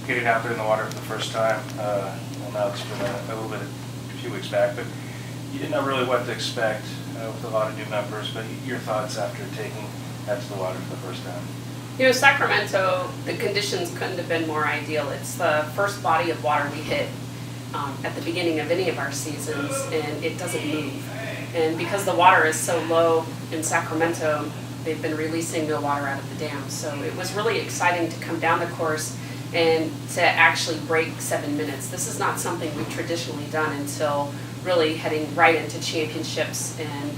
getting out there in the water for the first time. Well, now it's been a few weeks back, but you didn't know really what to expect with a lot of new members. But your thoughts after taking that to the water for the first time? You know, Sacramento, the conditions couldn't have been more ideal. It's the first body of water we hit at the beginning of any of our seasons, and it doesn't move. And because the water is so low in Sacramento, they've been releasing the water out of the dam. So it was really exciting to come down the course and to actually break 7 minutes. This is not something we've traditionally done until really heading right into championships, and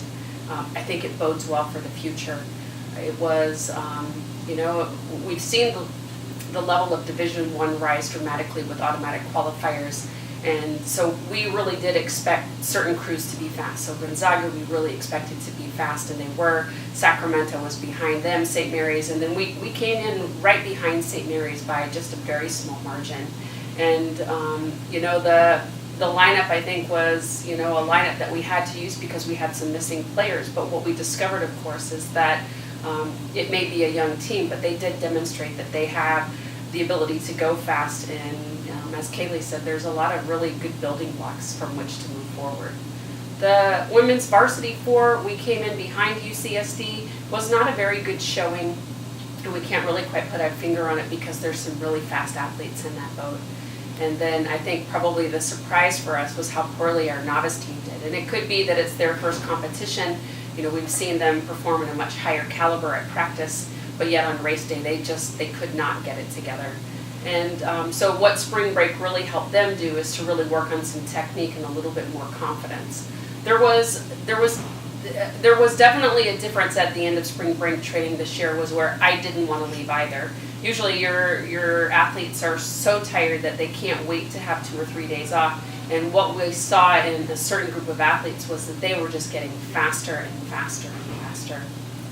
I think it bodes well for the future. It was, you know, we've seen the level of Division I rise dramatically with automatic qualifiers, and so we really did expect certain crews to be fast. So Gonzaga, we really expected to be fast, and they were. Sacramento was behind them, St. Mary's, and then we came in right behind St. Mary's by just a very small margin. And, you know, the lineup, I think, was, you know, a lineup that we had to use because we had some missing players. But what we discovered, of course, is that it may be a young team, but they did demonstrate that they have the ability to go fast. And as Kaylee said, there's a lot of really good building blocks from which to move forward. The women's varsity 4, we came in behind UCSD, was not a very good showing, and we can't really quite put our finger on it because there's some really fast athletes in that boat. And then I think probably the surprise for us was how poorly our novice team did. And it could be that it's their first competition. You know, we've seen them perform at a much higher caliber at practice, but yet on race day they could not get it together. And so what spring break really helped them do is to really work on some technique and a little bit more confidence. There was definitely a difference at the end of spring break training this year, was where I didn't want to leave either. Usually your athletes are so tired that they can't wait to have 2 or 3 days off. And what we saw in a certain group of athletes was that they were just getting faster and faster and faster.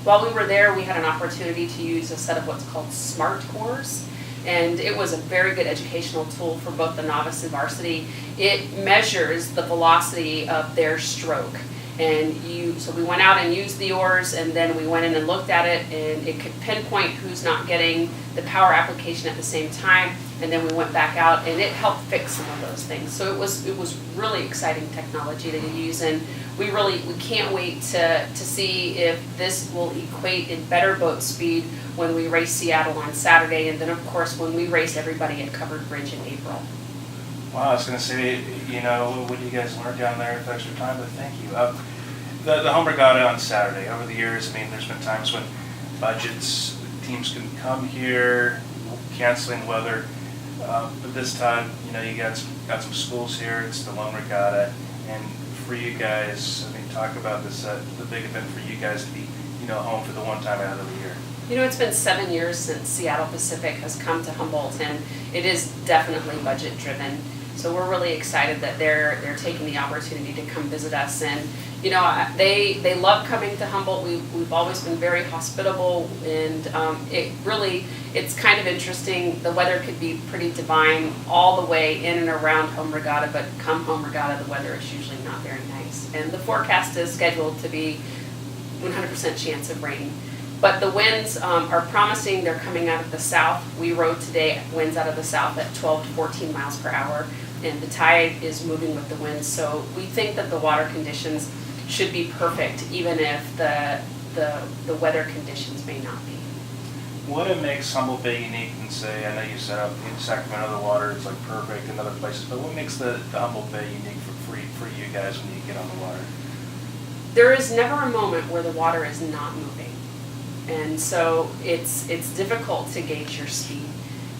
While we were there, we had an opportunity to use a set of what's called SMART cores. And it was a very good educational tool for both the novice and varsity. It measures the velocity of their stroke. And so we went out and used the oars, and then we went in and looked at it, and it could pinpoint who's not getting the power application at the same time. And then we went back out, and it helped fix some of those things. So it was really exciting technology to use, and we can't wait to see if this will equate in better boat speed when we race Seattle on Saturday, and then of course when we race everybody at Covered Bridge in April. Wow, I was going to say, you know, what you guys learned down there with extra time, but thank you. The home regatta on Saturday, over the years, I mean, there's been times when budgets, teams can come here, canceling weather, but this time, you know, you got some schools here, it's the lone regatta, and for you guys, I mean, talk about this, the big event for you guys to be, you know, home for the one time out of the year. You know, it's been 7 years since Seattle Pacific has come to Humboldt, and it is definitely budget driven. So we're really excited that they're taking the opportunity to come visit us, and you know, they love coming to Humboldt. We've always been very hospitable, and it's kind of interesting. The weather could be pretty divine all the way in and around home regatta, but come home regatta, the weather is usually not very nice, and the forecast is scheduled to be 100% chance of rain. But the winds are promising. They're coming out of the south. We rode today winds out of the south at 12 to 14 miles per hour, and the tide is moving with the winds. So we think that the water conditions should be perfect, even if the weather conditions may not be. What makes Humboldt Bay unique than, say, I know you said up in Sacramento the water is like perfect in other places, but what makes the Humboldt Bay unique for you guys when you get on the water? There is never a moment where the water is not moving. And so it's difficult to gauge your speed.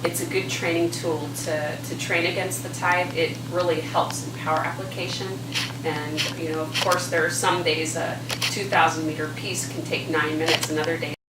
It's a good training tool to train against the tide. It really helps in power application. And, you know, of course, there are some days a 2,000 meter piece can take 9 minutes, another day